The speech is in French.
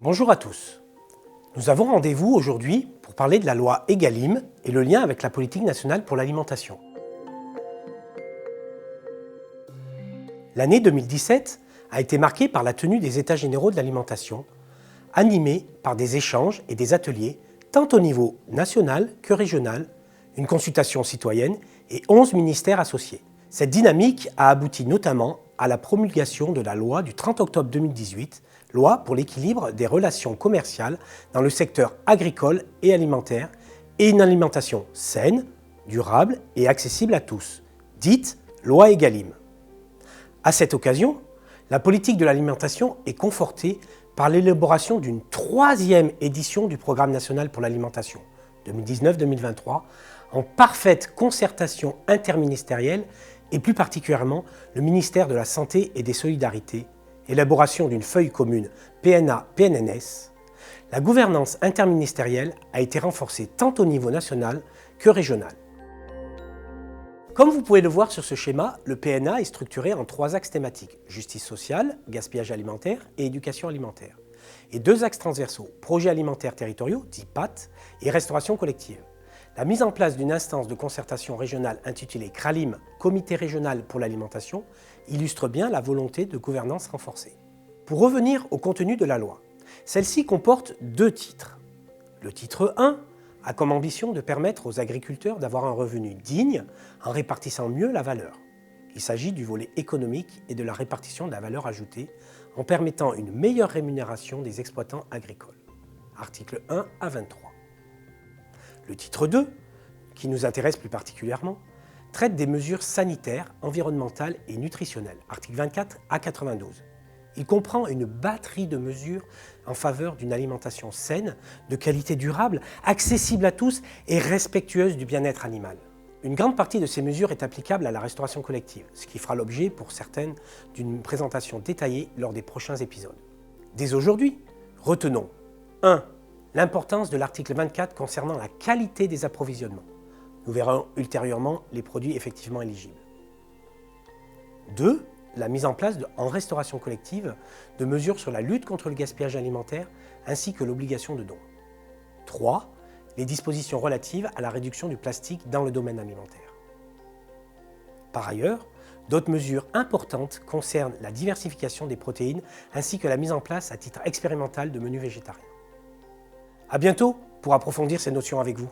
Bonjour à tous. Nous avons rendez-vous aujourd'hui pour parler de la loi Egalim et le lien avec la politique nationale pour l'alimentation. L'année 2017 a été marquée par la tenue des États généraux de l'alimentation, animés par des échanges et des ateliers tant au niveau national que régional, une consultation citoyenne et 11 ministères associés. Cette dynamique a abouti notamment à la promulgation de la loi du 30 octobre 2018, loi pour l'équilibre des relations commerciales dans le secteur agricole et alimentaire et une alimentation saine, durable et accessible à tous, dite loi Egalim. À cette occasion, la politique de l'alimentation est confortée par l'élaboration d'une 3e édition du Programme national pour l'alimentation 2019-2023 en parfaite concertation interministérielle et plus particulièrement le ministère de la Santé et des Solidarités, élaboration d'une feuille commune PNA-PNNS, la gouvernance interministérielle a été renforcée tant au niveau national que régional. Comme vous pouvez le voir sur ce schéma, le PNA est structuré en 3 axes thématiques, justice sociale, gaspillage alimentaire et éducation alimentaire, et 2 axes transversaux, projets alimentaires territoriaux, dits PAT, et restauration collective. La mise en place d'une instance de concertation régionale intitulée CRALIM, Comité régional pour l'alimentation, illustre bien la volonté de gouvernance renforcée. Pour revenir au contenu de la loi, celle-ci comporte 2 titres. Le titre 1 a comme ambition de permettre aux agriculteurs d'avoir un revenu digne en répartissant mieux la valeur. Il s'agit du volet économique et de la répartition de la valeur ajoutée en permettant une meilleure rémunération des exploitants agricoles. Articles 1 à 23. Le titre 2, qui nous intéresse plus particulièrement, traite des mesures sanitaires, environnementales et nutritionnelles, articles 24 à 92. Il comprend une batterie de mesures en faveur d'une alimentation saine, de qualité durable, accessible à tous et respectueuse du bien-être animal. Une grande partie de ces mesures est applicable à la restauration collective, ce qui fera l'objet pour certaines d'une présentation détaillée lors des prochains épisodes. Dès aujourd'hui, retenons 1. L'importance de l'article 24 concernant la qualité des approvisionnements. Nous verrons ultérieurement les produits effectivement éligibles. 2. La mise en place en restauration collective de mesures sur la lutte contre le gaspillage alimentaire ainsi que l'obligation de don. 3. Les dispositions relatives à la réduction du plastique dans le domaine alimentaire. Par ailleurs, d'autres mesures importantes concernent la diversification des protéines ainsi que la mise en place à titre expérimental de menus végétariens. À bientôt pour approfondir ces notions avec vous.